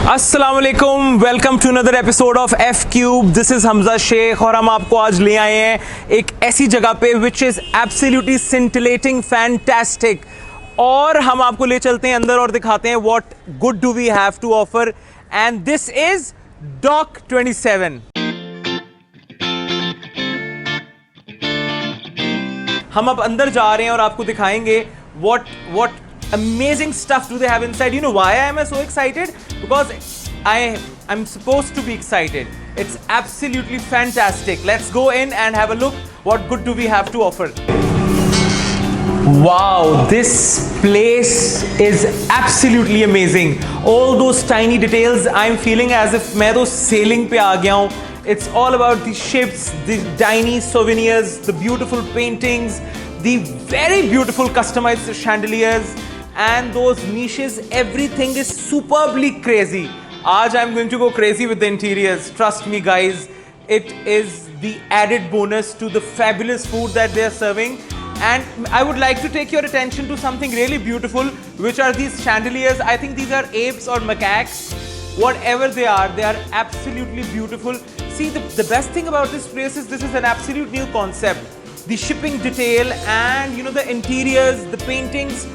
अस्सलामुअलैकुम, welcome to another episode of F cube. This is Hamza Shaikh और हम आपको आज ले आए हैं एक ऐसी जगह पे which is absolutely scintillating fantastic, और हम आपको ले चलते हैं अंदर और दिखाते हैं what good do we have to offer, and this is dock 27। हम अब अंदर जा रहे हैं और आपको दिखाएंगे what amazing stuff do they have inside. You know why I am so excited? Because I'm supposed to be excited. It's absolutely fantastic. Let's go in and have a look. What good do we have to offer? Wow, this place is absolutely amazing. All those tiny details, I'm feeling as if मैं तो sailing पे आ गया हूँ. It's all about the ships, the tiny souvenirs, the beautiful paintings, the very beautiful customized chandeliers, and those niches. Everything is superbly crazy. Aaj I'm going to go crazy with the interiors. Trust me guys, it is the added bonus to the fabulous food that they are serving. And I would like to take your attention to something really beautiful, which are these chandeliers. I think these are apes or macaques. Whatever they are absolutely beautiful. See, the best thing about this place is this is an absolute new concept. The shipping detail and the interiors, the paintings,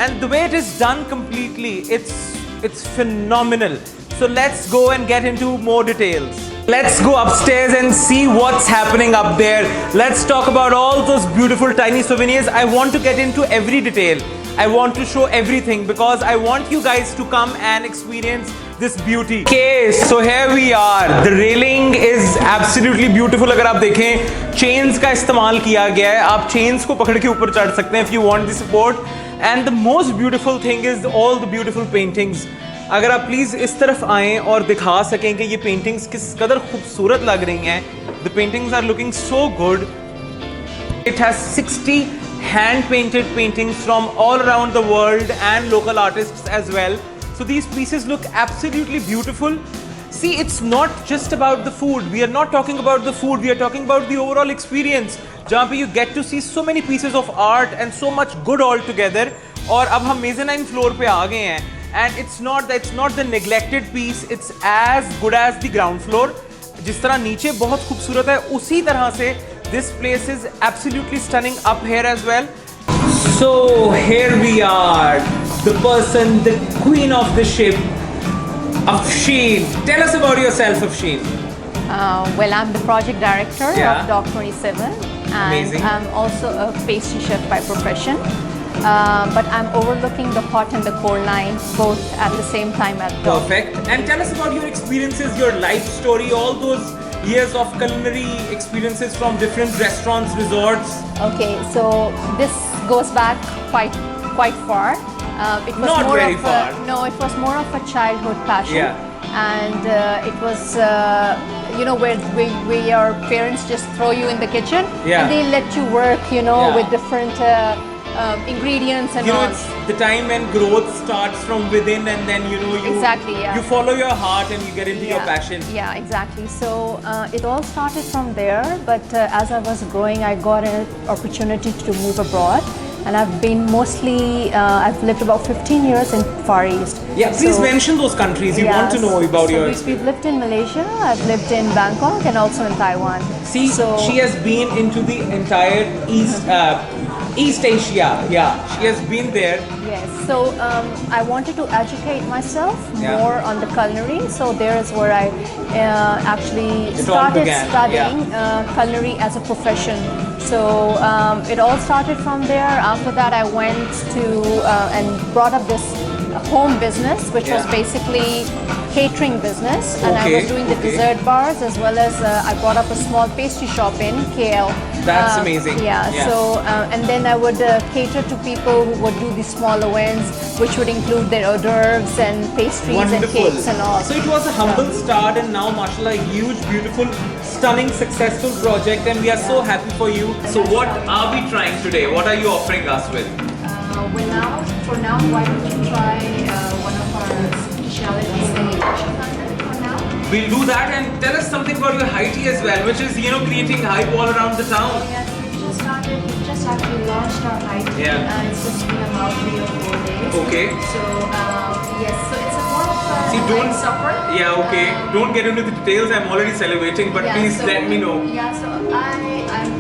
and the way it is done completely, it's phenomenal. So let's go and get into more details. Let's go upstairs and see what's happening up there. Let's talk about all those beautiful tiny souvenirs. I want to get into every detail. I want to show everything because I want you guys to come and experience this beauty. Okay, so here we are. The railing is absolutely beautiful. अगर आप देखें, chains का इस्तेमाल किया गया है. आप chains को पकड़ के ऊपर चढ़ सकते हैं if you want the support. And the most beautiful thing is all the beautiful paintings. अगर आप प्लीज़ इस तरफ आएँ और दिखा सकें कि ये पेंटिंग्स किस कदर खूबसूरत लग रही हैं. The paintings are looking so good. It has 60 hand-painted paintings from all around the world and local artists as well. So these pieces look absolutely beautiful. See, it's not just about the food. We are not talking about the food. We are talking about the overall experience. जहाँ पे you get to see so many pieces of art and so much good all together. और अब हम mezzanine floor पे आ गए हैं. And it's not the neglected piece. It's as good as the ground floor. जिस तरह नीचे बहुत खूबसूरत है, उसी तरह से this place is absolutely stunning up here as well. So here we are, the person, the queen of the ship, Afshin. Tell us about yourself, Afshin. Well, I'm the project director of Dock 27, and Amazing. I'm also a pastry chef by profession. But I'm overlooking the hot and the cold line both at the same time at Dock. Perfect. And tell us about your experiences, your life story, all those years of culinary experiences from different restaurants, resorts. Okay, so this goes back quite far. It was Not more very of far. No, it was more of a childhood passion. Yeah. And it was where your parents just throw you in the kitchen. Yeah. And they let you work Yeah. with different ingredients and all. It's the time when growth starts from within, and then Exactly, yeah. you follow your heart and you get into your passion. Yeah, exactly. So it all started from there, but as I was growing, I got an opportunity to move abroad, and I've been mostly, I've lived about 15 years in Far East. Yeah, please mention those countries you want to know about your experience. We've lived in Malaysia, I've lived in Bangkok, and also in Taiwan. See, she has been into the entire East Asia. Yeah, she has been there. Yes, so I wanted to educate myself more on the culinary, so there is where I actually started studying culinary as a profession. So it all started from there. After that, I went to and brought up this home business, which was basically catering business, and I was doing the dessert bars as well as I brought up a small pastry shop in KL. That's amazing. Yeah. So and then I would cater to people who would do the small events, which would include their hors d'oeuvres and pastries Wonderful. and cakes and all. So it was a humble start, and now, mashallah, a huge, beautiful, stunning, successful project, and we are so happy for you. So what are we trying today? What are you offering us with? For now, why don't you try one of our specialties, the Egyptian pattern for now? We'll do that, and tell us something about your high tea as well, which is creating hype all around the town. Yes, we just actually launched our high tea. Yeah. It's just been about 3 or 4 days. Okay. So yes, so it's a more of breakfast, See, don't. and supper. Yeah, okay. Don't get into the details. I'm already salivating, but Yeah, please so- let me know. Yeah, so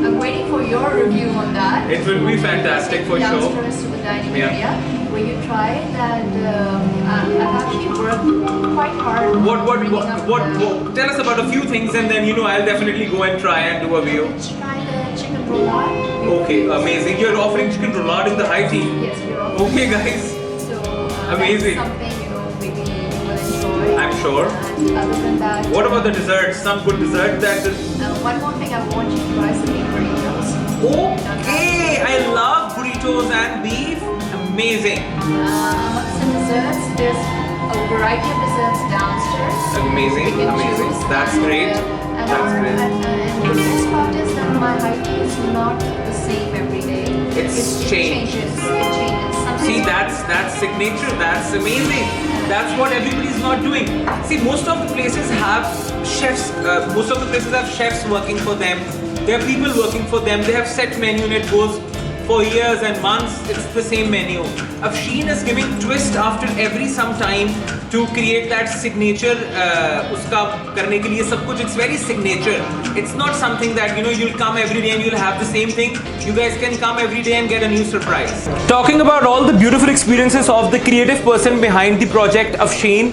I'm waiting for your review on that. It will be fantastic for sure. Downstairs to the dining Yeah. area where you try it, and I've actually worked quite hard. What? Tell us about a few things, and then I'll definitely go and try and do a video. Try the chicken roulade. Okay, amazing. You're offering chicken roulade in the high tea. Yes, we're offering. Okay, guys. So Amazing. that's something maybe you will enjoy. I'm sure. And other than that, What about the desserts? Some good dessert that is. one more thing I want you to try is the beef burritos. Okay, I love burritos and beef. Amazing. Some desserts. There's a variety of desserts downstairs. Amazing, You can amazing. choose. That's And, great. And That's great. And the next part is that my high tea is not the same every day. It changes. It changes. Sometimes See, that's signature. That's amazing. That's what everybody's not doing. See, most of the places have chefs. Most of the places have chefs working for them. There are people working for them. They have set menu and it goes for years and months. It's the same menu. Afshin is giving twist after every some time to create that signature. Uska karne ke liye sab kuch. It's very signature. It's not something that you'll come every day and you'll have the same thing. You guys can come every day and get a new surprise. Talking about all the beautiful experiences of the creative person behind the project, Afshin.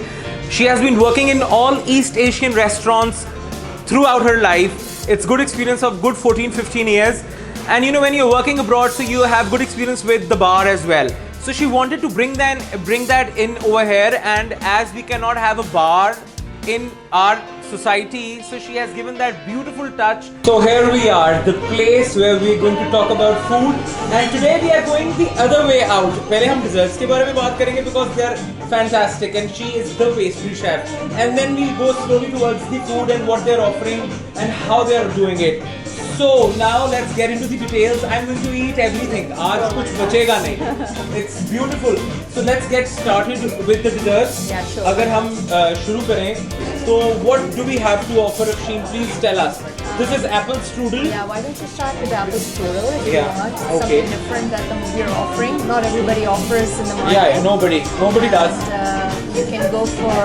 She has been working in all East Asian restaurants throughout her life. It's good experience of good 14-15 years. And when you're working abroad, so you have good experience with the bar as well. So she wanted to bring that in over here, and as we cannot have a bar in our society, so she has given that beautiful touch. So here we are, the place where we're going to talk about food, and today we are going the other way out. पहले हम desserts के बारे में बात करेंगे because they are fantastic and she is the pastry chef, and then we'll go slowly towards the food and what they're offering and how they are doing it. So now let's get into the details. I'm going to eat everything. आज कुछ बचेगा नहीं. It's beautiful. So let's get started with the desserts. Yeah, sure. अगर हम शुरू करें, so what do we have to offer? Afshin, please tell us. This is apple strudel. Yeah, why don't you start with apple strudel if Yeah, you want? okay. Something different that we're offering. Not everybody offers in the market. Yeah, nobody does. And, you can go for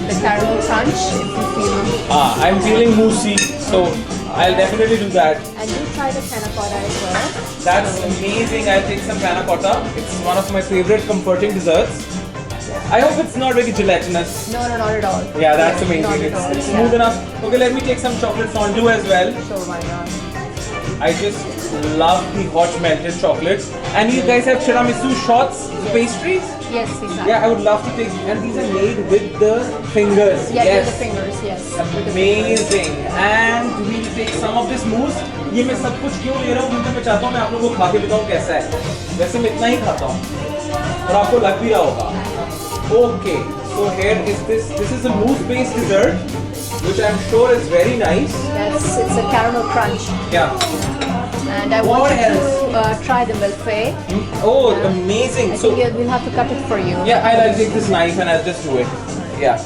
the caramel crunch if you feel. I'm feeling moussey, so I'll definitely do that. And do try the panna cotta as well. That's amazing. I'll take some panna cotta. It's one of my favorite comforting desserts. I hope it's not very gelatinous. No, not at all. Yeah, that's Not amazing. at all. It's smooth Yeah. enough. Okay, let me take some chocolate fondue as well. Sure, why not? I just love the hot melted chocolate. And you guys have tiramisu shots, pastries? Yes, exactly. Yeah, I would love to take. And these are made with the fingers. Yeah, yes. with the fingers, yes. With the Amazing. And we'll take some of this mousse. ये मैं सब कुछ क्यों ले रहा हूँ क्योंकि मैं चाहता हूँ मैं आप लोगों को खा के बताऊँ कैसा है. वैसे मैं इतना ही खाता हूँ और आपको लग भी रहा होगा. Okay, so here is this. This is a mousse-based dessert, which I'm sure is very nice. It's a caramel crunch. Yeah. And I What want you else? to try the milkshake. Oh, amazing. I So think we'll have to cut it for you. yeah, I'll take this knife and I'll just do it. Yeah.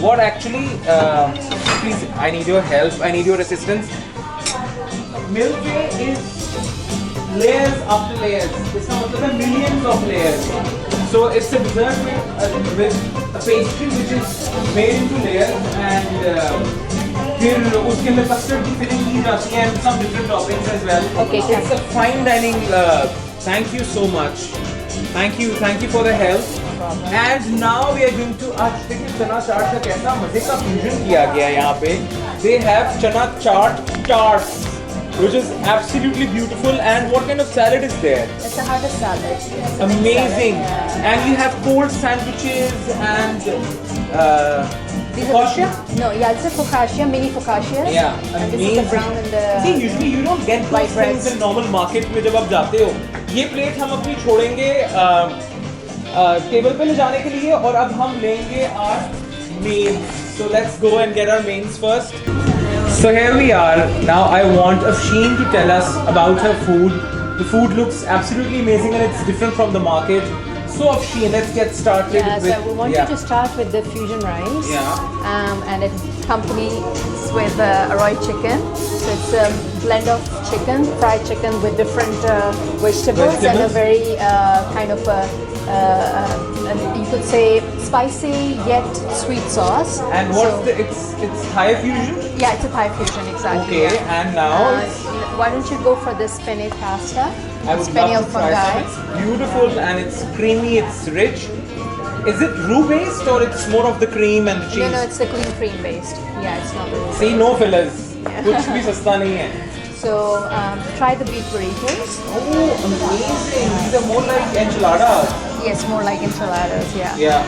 What actually? Please, I need your help. I need your assistance. Milkshake is layers after layers. इसका मतलब है millions of layers. So it's a dessert with a pastry which is made into layers, and फिर उसके अंदर custard की filling की जाती है and some different toppings as well. Okay, It's a fine dining. Thank you so much. Thank you for the help. And now we are going to आज देखिए चना चाट का कैसा मजे का फ्यूजन किया गया है यहाँ पे. They have chana chaat tarts, which is absolutely beautiful. And what kind of salad is there? It's a harvest salad. It's a Amazing. salad, yeah. And you have cold sandwiches and These are focaccia. No, yeah, it's a focaccia, mini focaccia. Yeah, And this is amazing. the brown and the. See, usually you don't get white those things breads. in normal market में जब आप जाते हो. ये plate हम अपनी छोड़ेंगे table पे ले जाने के लिए और अब हम लेंगे our mains. So let's go and get our mains first. So here we are. Now I want Afshin to tell us about her food. The food looks absolutely amazing and it's different from the market. So Afshin, let's get started Yeah, with. so we want you to start with the fusion rice. Yeah. And it accompanies with Aroy chicken. So it's a blend of chicken, fried chicken with different vegetables and a very kind of you could say spicy yet sweet sauce. And what's it's Thai fusion? Yeah, it's a Thai fusion, exactly. Okay, yeah. and now Why don't you go for this penne pasta? I would love to try some. It's beautiful and it's creamy, it's rich. Is it roux based or it's more of the cream and the cheese? No, it's the cream based. Yeah, it's not the roux. See, no fillers. कुछ भी सस्ता नहीं है. So try the beef burritos. Oh, amazing! These are more like enchiladas. Yes, more like enchiladas. Yeah. Yeah.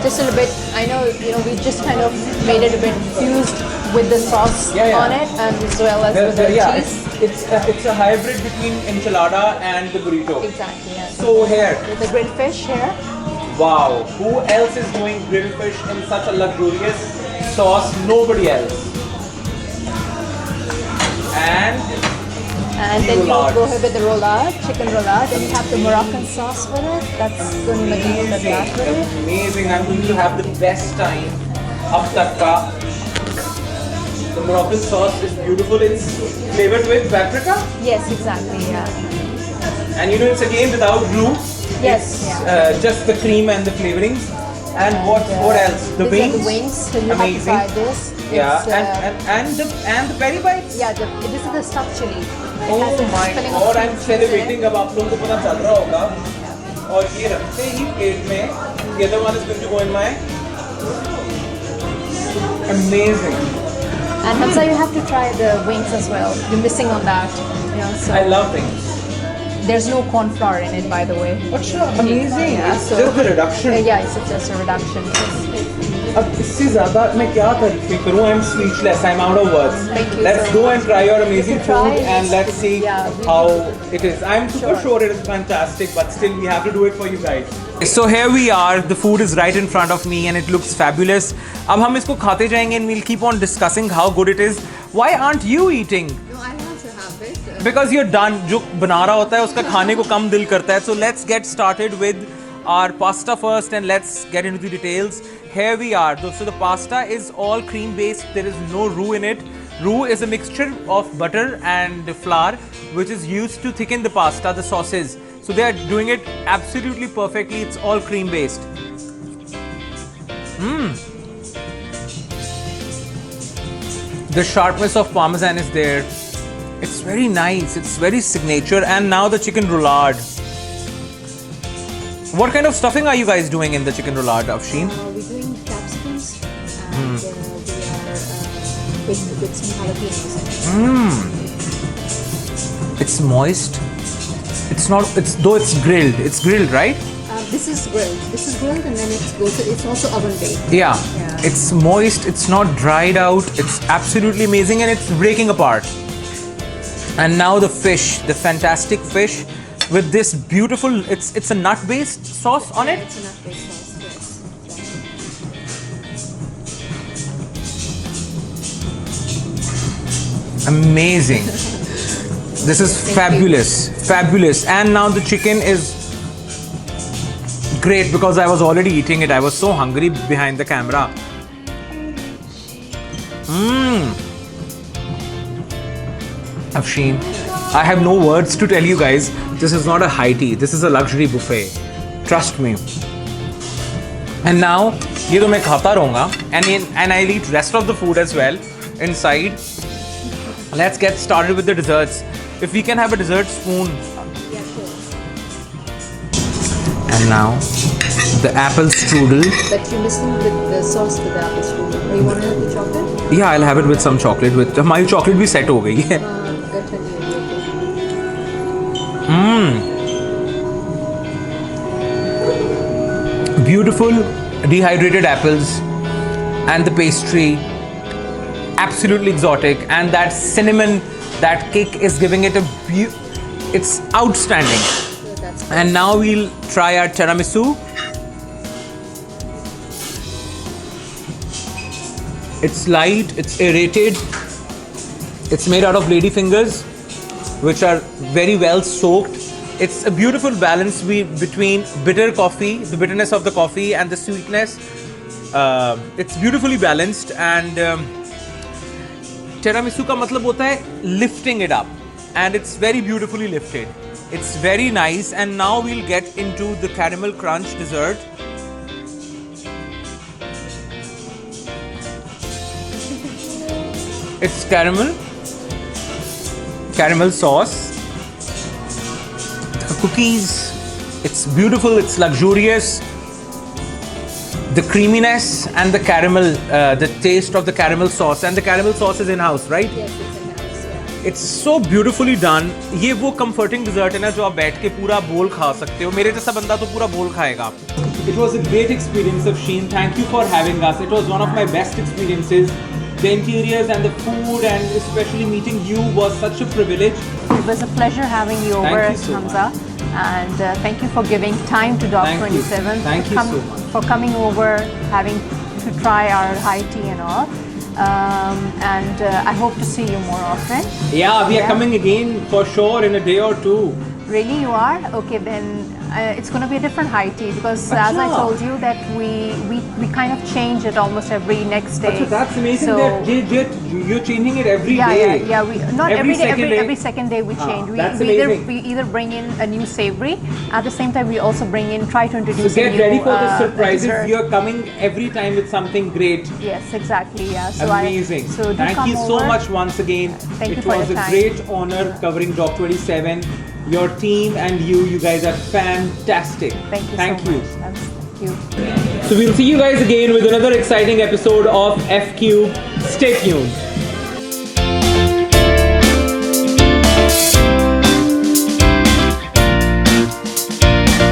Just a little bit. I know, we just kind of made it a bit fused with the sauce on it, and as well as with the cheese. It's a hybrid between enchilada and the burrito. Exactly. Yeah. So here. With the grilled fish here. Wow. Who else is doing grilled fish in such a luxurious sauce? Nobody else. And then you go ahead with the roulade, chicken roulade, and you have the Moroccan sauce with it. That's going to make it that with it. Amazing. I'm going to have the best time. Ab tak ka. The Moroccan sauce is beautiful. It's flavored with paprika. Yes, exactly. Yeah. And it's again without roux. Yes. It's just the cream and the flavorings. And what else? The wings. The wings. So you amazing. have to try this. Yeah. And the peri bites. Yeah. This is the stuffed chili. Oh my God! I'm salivating. अब आप लोगों को पता चल रहा होगा. और ये रखते ही पेट में. The other one is going to go in my. Amazing. And Hamza, you have to try the wings as well. You're missing on that. So I love wings. there's no corn flour in it, by the way. अच्छा, amazing. Yeah, It's just a reduction. Yeah, it's just a reduction. अब इससे ज़्यादा मैं क्या तारीफ़ें करूँ? I'm speechless. I'm out of words. Thank you. Let's go and try your amazing food and let's see Yeah, how it is. I'm super sure it is fantastic, but still we have to do it for you guys. So here we are. The food is right in front of me and it looks fabulous. अब हम इसको खाते जाएंगे and we'll keep on discussing how good it is. Why aren't you eating? No, I want to have it. Because you're done. जो बना रहा होता है उसका खाने को कम दिल करता है. So let's get started with our pasta first and let's get into the details. Here we are. So the pasta is all cream based. There is no roux in it. Roux is a mixture of butter and flour which is used to thicken the pasta, the sauces. So they are doing it absolutely perfectly. It's all cream based. The sharpness of parmesan is there. It's very nice. It's very signature. And now the chicken roulade. What kind of stuffing are you guys doing in the chicken roulade, Afshin? We're doing capsicums and we are with some jalapenos. It's moist. It's not. Though it's grilled. It's grilled, right? This is grilled. This is grilled and then it's also oven baked. Yeah. It's moist. It's not dried out. It's absolutely amazing and it's breaking apart. And now the fish, the fantastic fish with this beautiful. It's a nut-based sauce on it. It's a nut-based sauce. Yes. Amazing. This is fabulous. Fabulous. And now the chicken is great because I was already eating it. I was so hungry behind the camera. Afshin, I have no words to tell you guys. This is not a high tea. This is a luxury buffet. Trust me. And now, ये तो मैं खाता रहूँगा. And I'll eat rest of the food as well inside. Let's get started with the desserts. If we can have a dessert spoon. Yeah, sure. And now, the apple strudel. But you're missing with the sauce with the apple strudel. Or you want to have the chocolate? Yeah, I'll have it with some chocolate. With हमारी chocolate भी set हो गई है. That's okay. Beautiful dehydrated apples and the pastry. Absolutely exotic, and that cinnamon, that cake is giving it it's outstanding. And now we'll try our tiramisu. It's light, it's aerated, it's made out of lady fingers which are very well soaked It's a beautiful balance between bitter coffee, the bitterness of the coffee, and the sweetness. It's beautifully balanced, and tiramisu का मतलब होता है lifting it up, and it's very beautifully lifted. It's very nice, and now we'll get into the caramel crunch dessert. It's caramel sauce. The cookies, it's beautiful, it's luxurious. The creaminess and the caramel, the taste of the caramel sauce, and the caramel sauce is in-house, right? Yes, it's in-house, yeah. It's so beautifully done. ये वो comforting dessert है ना जो आप बैठ के पूरा bowl खा सकते हो. मेरे जैसा बंदा तो पूरा bowl खाएगा. It was a great experience, Afshin. Thank you for having us. It was one of my best experiences. The interiors and the food, and especially meeting you, was such a privilege. It was a pleasure having you over, Thank you so Hamza. And thank you for giving time to Doc Thank you. 27. Thank you so much. For coming over, having to try our high tea and all. And I hope to see you more often. Yeah, we are Yeah. coming again for sure in a day or two. Really, you are? Okay, then it's going to be a different high tea, because as I Achha. told you that we kind of change it almost every next day. Achha, that's amazing So, that you're changing it every yeah, day. yeah, yeah. We not Every every day. second day? Every second day we change. that's we either amazing. bring in a new savory. At the same time, we also try to So introduce get a new ready for the surprises. dessert. You're coming every time with something great. Yes, exactly. Yeah. So Amazing. So do Thank come you so over. much once again. Thank you It for was your a time. great honor covering Doc 27. Your team and you guys are fantastic. Thank you Thank so you. much. Thank you. So we'll see you guys again with another exciting episode of F Cube. Stay tuned.